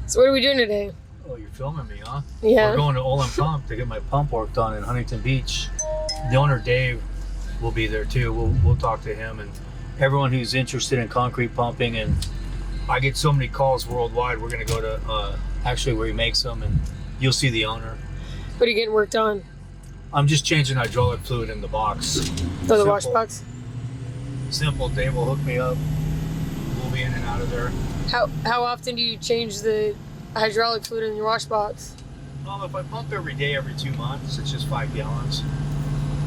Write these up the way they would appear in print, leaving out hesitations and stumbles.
So what are we doing today? Oh, you're filming me, huh? Yeah. We're going to OLIN Pump to get my pump work done in Huntington Beach. The owner, Dave, will be there too. We'll talk to him and everyone who's interested in concrete pumping. And I get so many calls worldwide. We're going to go to actually where he makes them, and you'll see the owner. What are you getting worked on? I'm just changing hydraulic fluid in the box. For the wash box? Simple. Dave will hook me up. We'll be in and out of there. How often do you change the hydraulic fluid in your wash box? If I pump every day, every 2 months, it's just 5 gallons.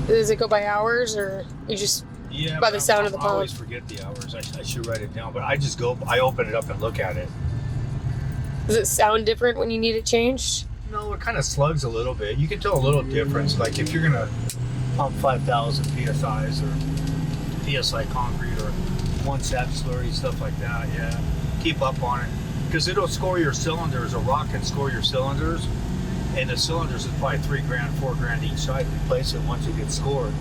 Does it go by hours, or you just by the sound of the pump? I always forget the hours. I should write it down, but I just go. I open it up and look at it. Does it sound different when you need it changed? No, it kind of slugs a little bit. You can tell a little difference. Like if you're gonna pump 5,000 psi's or psi concrete or 1 sap slurry, stuff like that. Yeah, keep up on it because it'll score your cylinders. A rock can score your cylinders. And the cylinders is probably $3 grand, $4 grand each side. Replace it once it gets scored.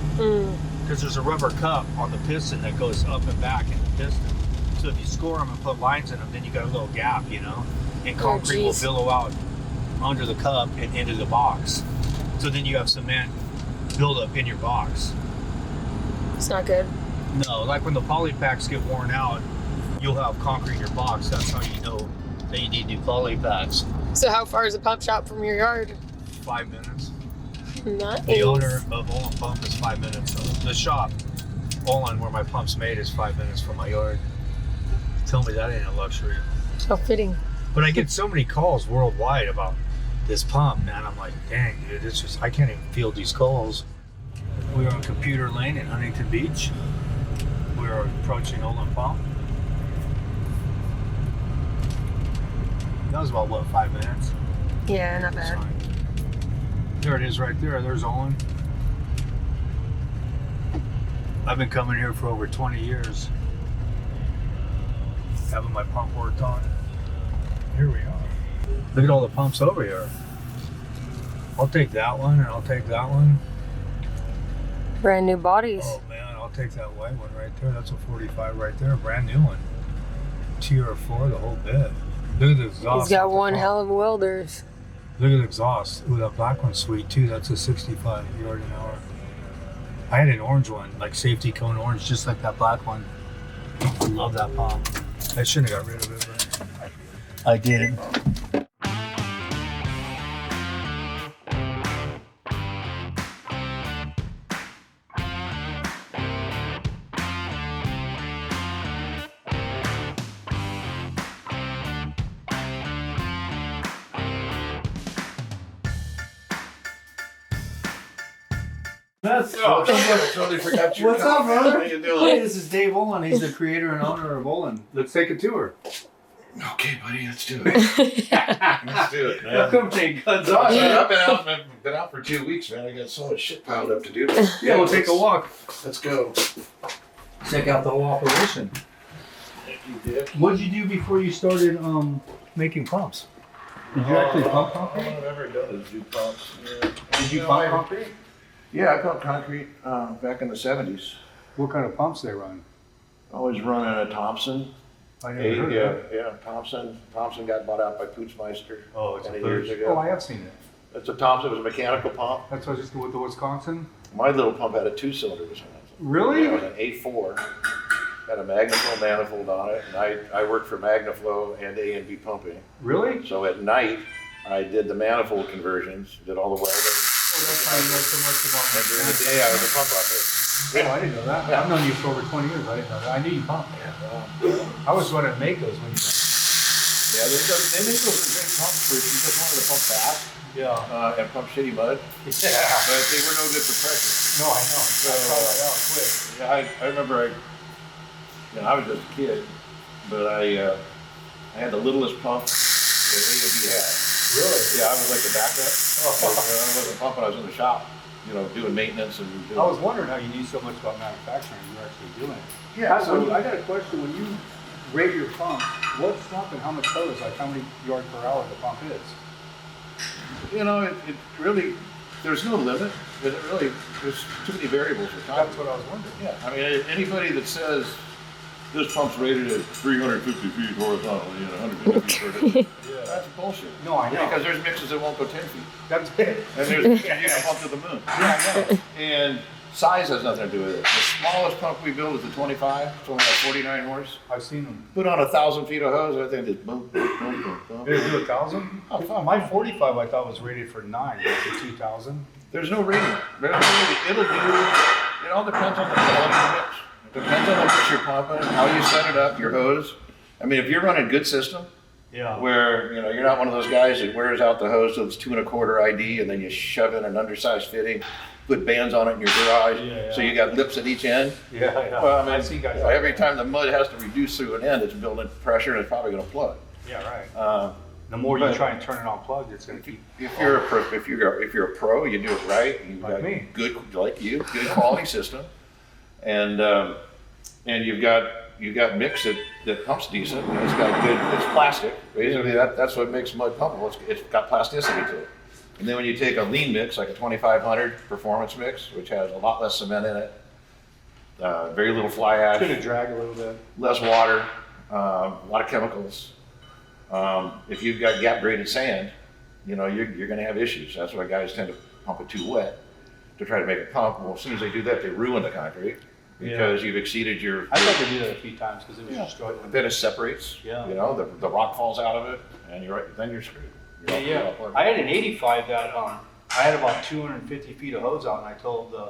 Because there's a rubber cup on the piston that goes up and back in the piston. So if you score them and put lines in them, then you got a little gap, you know. And concrete will billow out under the cup and into the box. So then you have cement buildup in your box. It's not good. No, like when the poly packs get worn out, you'll have concrete in your box. That's how you know that you need new poly packs. So how far is the pump shop from your yard? 5 minutes. Nice. The owner of OLIN Pump is 5 minutes. So the shop, OLIN, where my pump's made, is 5 minutes from my yard. Tell me that ain't a luxury. How fitting. But I get so many calls worldwide about this pump, man. I'm like, dang, dude, it's just, I can't even field these calls. We are on Computer Lane in Huntington Beach. We are approaching OLIN Pump. That was about, what, 5 minutes? Yeah, not bad. There it is right there. There's OLIN. I've been coming here for over 20 years. Having my pump worked on. Here we are. Look at all the pumps over here. I'll take that one and I'll take that one. Brand new bodies. Oh man, I'll take that white one right there. That's a 45 right there. Brand new one. TR4, the whole bit. Look at the exhaust. He's got one hell of welders. Look at the exhaust. Ooh, that black one's sweet too. That's a 65 yard an hour. I had an orange one, like safety cone orange, just like that black one. I love that pump. I shouldn't have got rid of it, but I did. I totally forgot your What's up, brother? How you doing? Hey, this is Dave OLIN. He's the creator and owner of OLIN. Let's take a tour. Okay, buddy, let's do it. Let's do it, man. Come take guns off. I've been out for 2 weeks, man. I got so much shit piled up to do. Yeah, we'll take a walk. Let's go. Check out the whole operation. Thank you, Dick. What did you do before you started making pumps? Did you actually pump concrete? All I've ever done is do pumps. Yeah. Did you pump concrete? Yeah, I pumped concrete back in the 70s. What kind of pumps they run? I was running a Thompson. I never heard of that. Yeah, Thompson. Thompson got bought out by Pootsmeister. Oh, it's 20 a years Poots. ago. Oh, I have seen it. It's a Thompson. It was a mechanical pump. That's what I just with the Wisconsin. My little pump had a 2-cylinder. Really? Yeah, it was an A4. Had a Magnaflow manifold on it, and I worked for Magnaflow and A&B pumping. Really? So at night, I did the manifold conversions, did all the welding. Oh, that's how you know so much about And during the day, I was a pump operator. Oh, I didn't know that. I've known you for over 20 years. I didn't know that. I knew you pumped. I was running Makos when you Yeah, they make those big pumps for if you just wanted to pump fast. Yeah. And pump shitty mud. Yeah. But they were no good for pressure. No, I know. So, I found that out quick. Yeah, I remember I was just a kid, but I had the littlest pump that A&B had. Really? Yeah, I was like the backup. I wasn't pumping, I was in the shop, doing maintenance and doing... I was wondering how you knew so much about manufacturing. You're actually doing it. Yeah, I got a question. When you rate your pump, what's pump and how much power is like how many yard per hour the pump is? It really, there's no limit. There's too many variables for time. That's what I was wondering. Yeah, I mean, anybody that says this pump's rated at 350 feet horizontally and 150 feet vertically. Yeah. That's bullshit. No, I know. Because there's mixes that won't go 10 feet. That's it. And there's mixes you can pump to the moon. Yeah, I know. And size has nothing to do with it. The smallest pump we build is a 25. It's only got 49 horse. I've seen them. Put on 1,000 feet of hose, I think it's boom, boom, boom, boom, boom. They do 1,000? Oh, fuck. My 45 I thought was rated for 9, for 2,000. There's no rating. There's no rating. It'll do, it all depends on the quality of the mix. It depends on the mix you're pumping, how you set it up, your hose. I mean, if you're running a good system, Yeah. where, you know, you're not one of those guys that wears out the hose so it's 2 1/4 ID and then you shove in an undersized fitting, put bands on it in your garage, Yeah. so you got lips at each end. Yeah. Well, I mean, I see guys. every time the mud has to reduce through an end, it's building pressure and it's probably gonna plug. Yeah, right. The more you but- try and turn it unplugged, it's going to keep. If you're a pro, you do it right. You've Like got me. good, like you, good quality system, and you've got mix that pumps decent. And it's got good. It's plastic. Basically, that's what makes mud pumpable. It's got plasticity to it. And then when you take a lean mix, like a 2500 performance mix, which has a lot less cement in it, very little fly It's going ash, to drag a little bit. less water, a lot of chemicals. If you've got gap graded sand, you know, you're gonna have issues. That's why guys tend to pump it too wet to try to make it pump. Well, as soon as they do that, they ruin the concrete because you've exceeded your. I thought they did that a few times because it was destroyed. Then it separates. Yeah. You know, the rock falls out of it, and then you're screwed. You're off- I had an 85 that I had about 250 feet of hose out, and I told the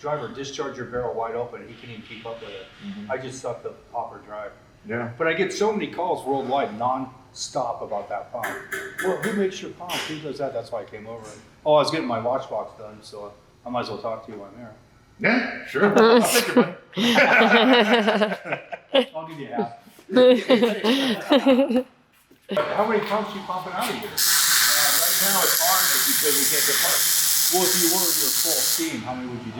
driver, discharge your barrel wide open, and he couldn't even keep up with it. I just sucked the popper dry. Yeah. But I get so many calls worldwide, non-stop about that pump. Well, who makes your pump? Who does that? That's why I came over. Oh, I was getting my watch box done, so I might as well talk to you while I'm there. Yeah, sure. I'll take your money. I'll give you half. How many pumps you pumping out a year? Right now it's hard because we can't get parts. Well, if you were in your full steam, how many would you do?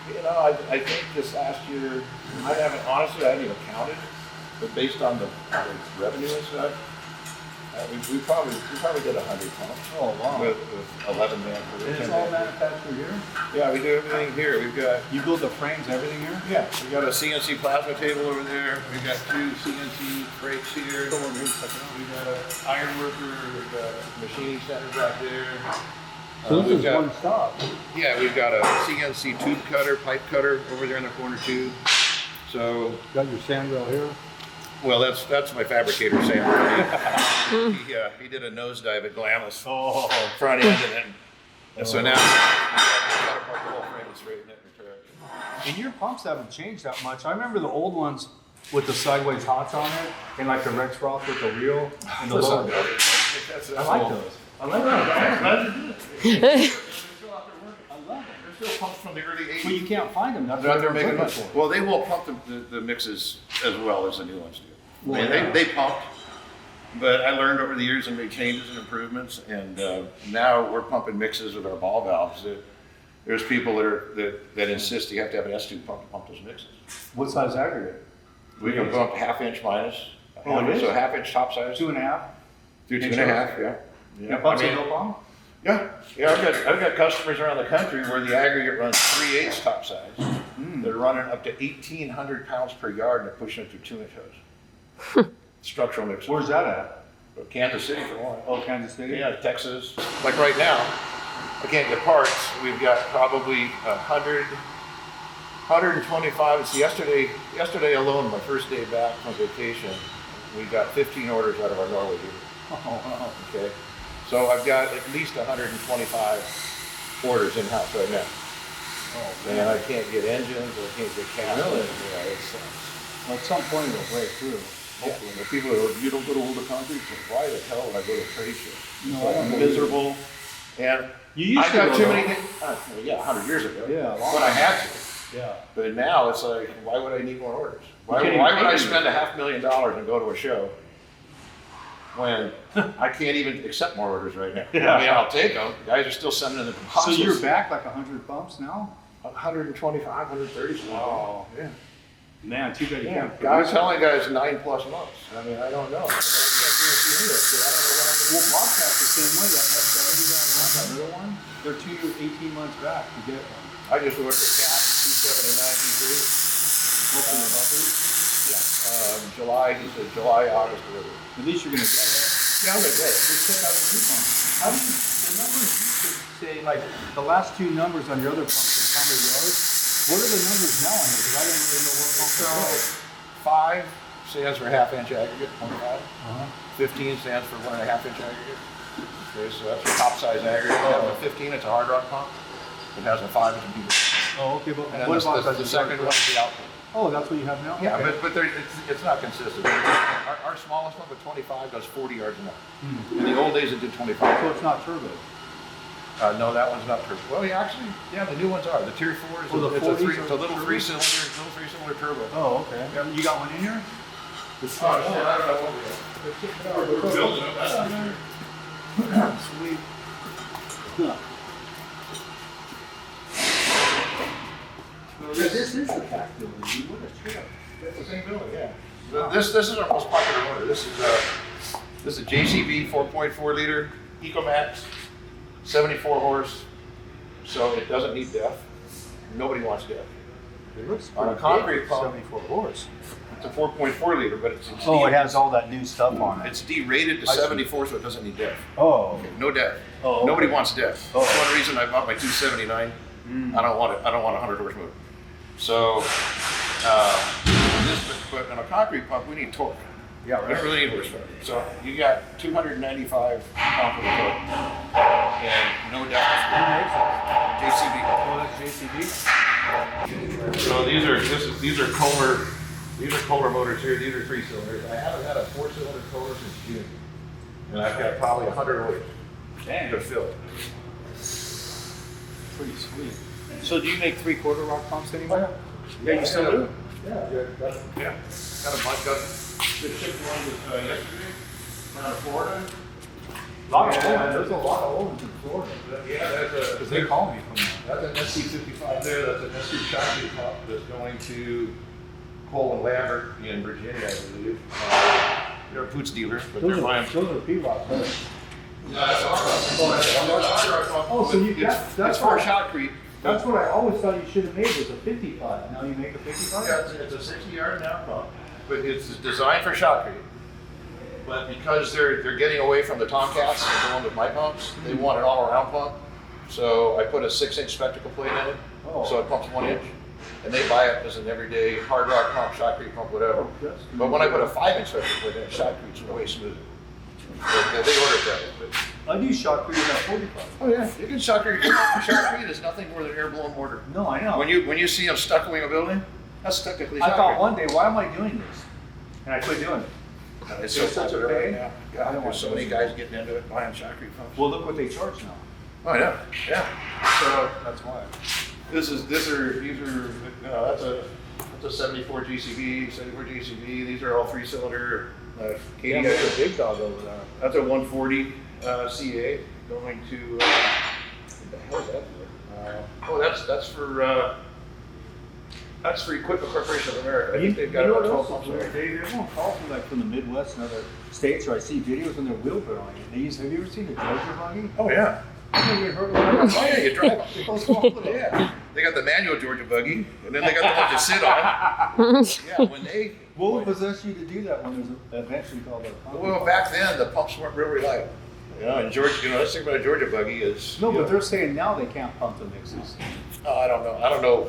You know, I think this last year, honestly, I haven't even counted, but based on the revenue and stuff, we probably did 100 pumps. Oh, wow. With 11 man And per it's all manufactured here? Yeah, we do everything here. We've got, You build the frames, everything here? we got a CNC plasma table over there. We've got 2 CNC brakes here. Go over here and check it out. We got an iron worker, we've got a machining center back there. So this We've is got- one stop. Yeah, we've got a CNC tube cutter, pipe cutter over there in the corner too. So, Got your sandrail here? well, that's my fabricator Sam. He did a nosedive at Glamis front end, and so now I've got to park the whole frame and straighten it and repair it. And your pumps haven't changed that much. I remember the old ones with the sideways hots on it, and like the Rex Roth with the reel and the lower. I like those. I like those. They're still out there working. I love them. They're still pumps from the early 80s. Well, you can't find them. That's They're what out there they're making looking much. for. Well, they won't pump the mixes as well as the new ones do. Well, I mean, yeah. they pumped, but I learned over the years and made changes and improvements, and now we're pumping mixes with our ball valves. There's people that insist you have to have an S2 pump to pump those mixes. What size aggregate? We can pump 1/2 inch minus, Oh, it is? so 1/2 inch top size. 2.5? Do 2 inch 1/2, yeah. Yeah, pumps no problem? Yeah, I've got customers around the country where the aggregate runs 3/8 top size. They're running up to 1,800 pounds per yard and they're pushing it through 2-inch hose. Structural mixer. Where's that at? Kansas City for one. Oh, Kansas City? Yeah, Texas. Like right now, I can't get parts. We've got probably 125. It's yesterday alone, my first day back from vacation, we got 15 orders out of our Norway dealer. Oh, wow. Okay, so I've got at least 125 orders in-house right now. Oh, And I can't get engines, I can't get castings. Really? Yeah, it sucks. Well, at some point it'll break through. Hopefully, the people are, you don't go to World of Concrete, so why the hell would I go to a trade show? No, It's I don't like believe miserable. And You used I to got go too though. many, yeah, 100 years ago. Yeah, a lot. When I had to. Yeah. But now it's like, why would I need more orders? Why can't would even I pay spend $500,000 and go to a show when I can't even accept more orders right now? Yeah. I mean, I'll take them. Guys are still sending in the So deposits. you're back like 100 pumps now? 125, 130. Wow. Yeah. Man, too bad you Yeah. can't. Guys telling guys 9+ months. I mean, I don't know. But I can't guarantee you it, so I don't know what I'm Well, going to do. Bobcat's the same way, that S70 that little one, they're 18 months back to get one. I just ordered a cat 279 E3. July, he said July, August delivery. At least you're gonna get it. Yeah, I'm gonna get it. Just check out the new pump. How do you, the numbers used to say, like, the last two numbers on your other pumps is how many yards? What are the numbers now on here? Because I didn't really know what pumps are. 5 stands for half-inch aggregate, 0.5. 15 stands for 1.5-inch aggregate. Okay, so that's a top size aggregate. Oh. 15, it's a hard rock pump. It has a 5 inch beaver. Oh, okay, but And then what about the second one is the output. Oh, that's what you have now? Yeah, Okay. but it's not consistent. Our smallest one with 25 does 40 yards an hour. In the old days, it did 25. So it's not turbo? No, that one's not turbo. Well, yeah, actually, yeah, the new ones are. The Tier 4 is Oh, the it's 40s it's a little three-cylinder turbo. Oh, okay. You got one in here? Oh, I don't know what we got. We're building it. Sweet. This is the fact building. What a trip. It's the same building, yeah. This is our most popular motor. This is a JCB 4.4 liter EcoMax, 74 horse. So it doesn't need def. Nobody wants def. It looks On a pretty concrete big, pump. 74 horse. It's a 4.4 liter, but it's Oh, it has all that new stuff on it. It's derated to I see. 74, so it doesn't need def. Oh, No def. Oh, okay. Nobody wants def. Oh. That's one reason I bought my 279. I don't want it. I don't want a 100 horse motor. So, but on a concrete pump, we need torque. yeah, We don't really need horsepower. So you got 295 pound-foot of torque and no def. JCB. Oh, that's JCB? So these are Kohler motors here. These are 3-cylinders. I haven't had a 4-cylinder Kohler since June, and I've got probably 100 orders Dang. to fill. Pretty sweet. So do you make 3/4 rock pumps anymore? Yeah, you still do? Yeah. Got a bunch. Got the shipped one yesterday down to Florida. There's a lot of Olins in Florida. Yeah, Because they call me from there. that's an SC55 there. That's an SC chassis pump that's going to Cole and Lambert in Virginia, I believe. They're a boots dealer, but they're buying. Those are P-Rock, right? That's our Oh, so you it's for shotcrete. That's what I always thought you should have made was a 55. Now you make a 55? Yeah, it's a 60-yard now pump, but it's designed for shotcrete. But because they're getting away from the Tomcats and going with my pumps, they want an all-around pump. So I put a 6-inch spectacle plate in it, so it pumps 1 inch. And they buy it as an everyday hard rock pump, shotcrete pump, whatever. But when I put a 5-inch spectacle plate in it, shotcrete's way smoother. They order it that way. I do shotcrete at 45. Oh yeah, you can shotcrete. Shotcrete is nothing more than air-blown mortar. No, I know. When you see them stuccoing a building, that's technically shotcrete. I thought one day, why am I doing this? And I quit doing it. It's so such a popular pain. right now. I don't God, want there's so to many do guys getting into it, buying shotcrete pumps. Well, look what they charge now. Oh yeah, yeah. So That's why. these are that's a 74 GCB, 74 GCB. These are all 3-cylinder. Katie has a big dog over there. That's a 140 CA going to. What the hell is that for? That's for Equipment Corporation of America. I think they've got about 12 pumps there. Everyone calls me like from the Midwest and other states, or I see videos when they're wheel put on it. Have you ever seen a Georgia buggy? Oh yeah. Have you heard of that? Oh yeah, you drive them. Yeah. They got the manual Georgia buggy, and then they got the one to sit on. Yeah, when they. What would possess you to do that when there's eventually called a pump? Well, back then the pumps weren't real reliable. You know, and Georgia, let's think about a Georgia buggy is. No, but they're saying now they can't pump the mixes. Oh, I don't know. I don't know.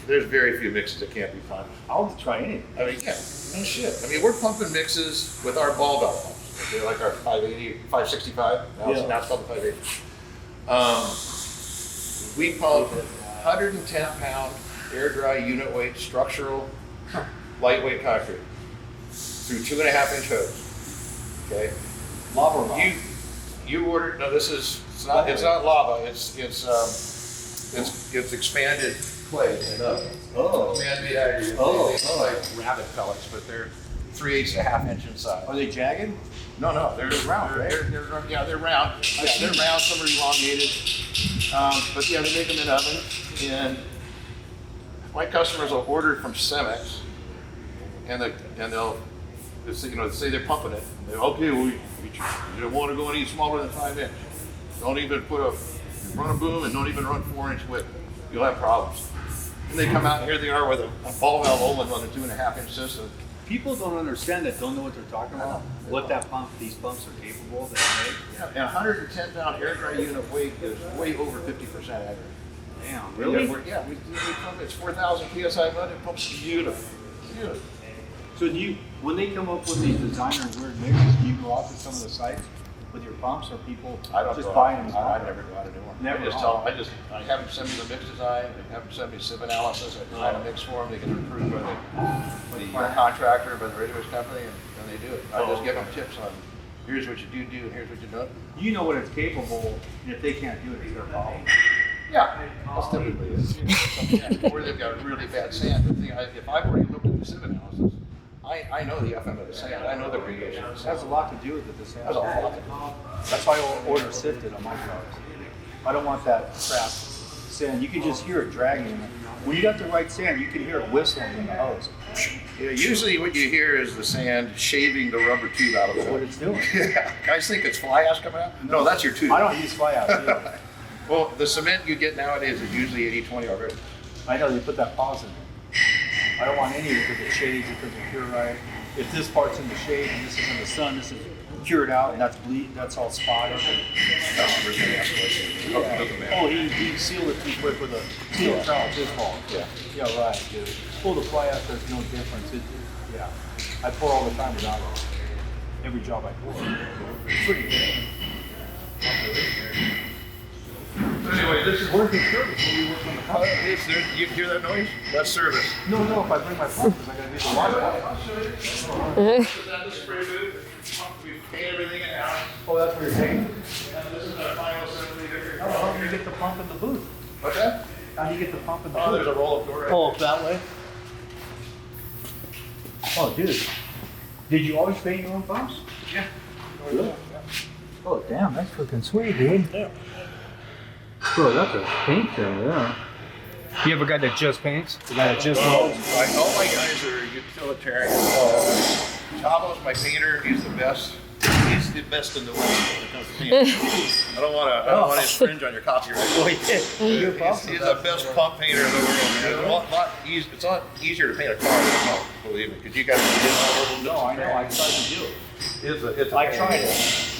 There's very few mixes that can't be pumped. I'll try anything. I mean, yeah, no shit. I mean, we're pumping mixes with our ball valve pumps. They're like our 580, 565. Now it's called the 580. We pump 110-pound air dry unit weight structural lightweight concrete through 2.5-inch hose. Okay. Lava rock. You ordered. No, it's not lava. It's expanded clay and Oh. man-made aggregate. They look like rabbit pellets, but they're 3/8 to 1/2 inch inside. Are they jagged? No, they're round, right? They're round. Yeah, they're round. Some are elongated. But yeah, they make them in oven. And my customers will order from Cemex, and they'll say they're pumping it. They're okay. You don't want to go any smaller than 5 inch. Don't even run a boom and don't even run 4-inch width. You'll have problems. And they come out and here they are with a ball valve OLIN on a 2.5-inch system. People don't understand that, don't know what they're talking about, what that pump, these pumps are capable that they make. Yeah, and a 110-pound air dry unit weight is way over 50% aggregate. Damn, really? Yeah, we pump, it's 4,000 PSI mud, it pumps beautiful. Beautiful. So do you, when they come up with these designer weird mixes, do you go out to some of the sites with your pumps, or people I don't just go buy out. them? I never go out and do one. Never I just go tell them, I have them send me the mix design, they have them send me SIP analysis, I design a mix for them, they get it approved by the contractor, by the radio company, and they do it. I just give them tips on, here's what you do, and here's what you don't. You know what it's capable, and if they can't do it, it's their problem. Yeah, that's typically it. Or they've got really bad sand. The thing, if I've already looked at the SIP analysis, I know the FM of the sand, I know the radiation of the It sand. has a lot to do with it, this That's a lot. That's why I order sifted on my cars. I don't want that crap sand. You can just hear it dragging. When you got the right sand, you can hear it whistling in the hose. Yeah, usually what you hear is the sand shaving the rubber tube out of That's what it. it's doing. Yeah, guys think it's fly ash coming out? No, that's your tube. I don't use fly ash either. Well, the cement you get nowadays is usually 80-20 already. I know they put that pause in there. I don't want any of it because it shades, it doesn't cure right. If this part's in the shade and this is in the sun, this is cured out and that's that's all spotted. Customers can ask questions. Oh, he sealed it too quick with a steel trowel. It's his fault. Yeah. Yeah, right, dude. Well, the fly ash, there's no difference. Yeah. I pour all the time without it. Every job I pour. It's pretty good. Anyway, this is Working service when we work on the pump. you hear that noise? That's service. No, if I bring my pump, because I gotta get the water. Is that the spray booth? We paint everything in house. Oh, that's where you're taking? And this is our final assembly here. How do you get the pump in the booth? What's that? How do you get the pump in the Oh, booth? there's a roll-up door right Oh, that way? Oh, dude. Did you always paint your own pumps? Yeah. Really? Oh, damn, that's freaking sweet, dude. Yeah. Bro, that's a paint job, yeah. You have a guy that just paints? The guy that just molds? All my guys are utilitarian. Chavo's my painter. He's the best. He's the best in the world when it comes to painting. I don't want to infringe on your copyright. Oh, yeah. He's the best pump painter in the world, man. It's a lot easier to paint a car than a pump, believe me, because you got to No, I know. I tried to do it. It's a I tried it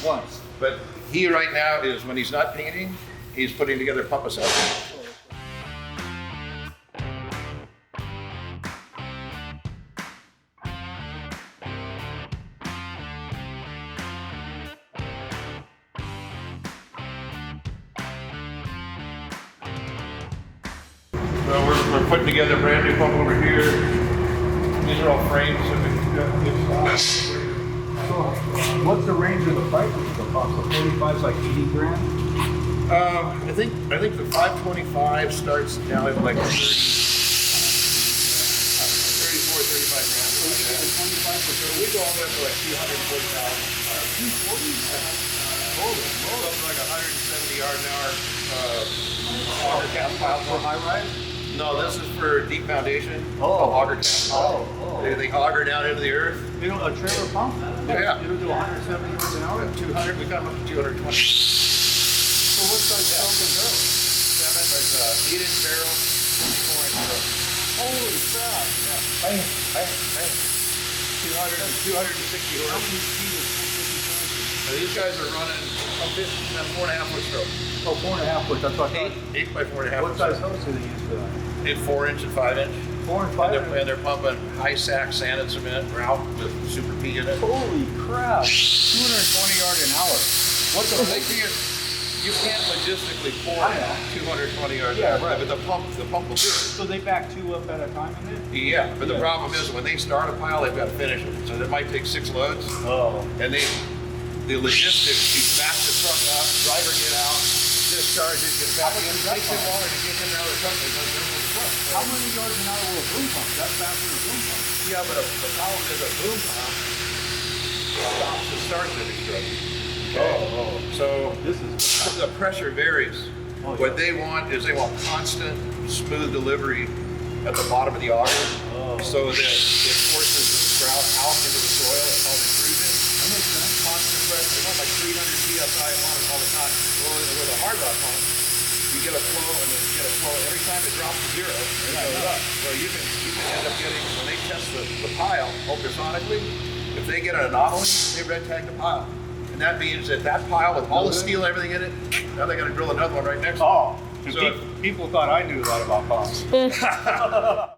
once. But he right now is, when he's not painting, he's putting together pump assessments. So we're putting together a brand new pump over here. These are all frames that we got good stuff. So, what's the range of the price of the pump? So 45 is like 80 grand? I think the 525 starts down at like 34, 35 grand. So we can get a 25 for So we go all the way up to like 240,000. 240? Holy moly. Something like 170 yard an hour auger cast pile. For high rise? No, this is for deep foundation. Oh. Auger cast pile. They auger down into the earth. You know, a trailer pump? Yeah. It'll do 170 miles an hour? 200, we got them up to 220. So what size pump is that? There's a 8-inch barrel, 4-inch barrel. Holy crap! Yeah. Bang. 260 How horse. many feet is 450? Now, these guys are running 4.5 foot stroke. Oh, 4.5 foot, that's what I thought. 8 by 4.5 What foot size stroke. hose do they use for that? In 4-inch and 5-inch. 4 and 5? And they're pumping high sack sand and cement grout with super P in it. Holy crap! 220 yard an hour. What the They heck? you can't logistically pour I know. 220 yards. Yeah, right. But the pump will do it. So they back 2 up at a time in it? Yeah, but the Yeah. problem is when they start a pile, they've got to finish it. So it might take 6 loads. Oh. And the logistics, you back the truck up, driver get out, discharge it, get back in, takes him longer to get in and out of the truck than it does in the truck. How many yards an hour will a boom pump? That's faster than a boom pump. Yeah, but the problem is a boom pump stops and starts every stroke. Oh. So This is. the pressure varies. Oh, What yeah. they want is they want constant, smooth delivery at the bottom of the auger, Oh. so that it forces the grout out into the soil. It's called intrusion. That makes sense. Constant pressure. They want like 300 psi on it all the time. Well, with a hard rock pump, you get a flow, and then you get a flow every time it drops to zero, and it goes up. So you can end up getting, when they test the pile ultrasonically, if they get an anomaly, they red tag the pile. And that means that pile with all the steel and everything in it, now they're gonna drill another one right next to it. Oh, So people thought I knew a lot about pumps.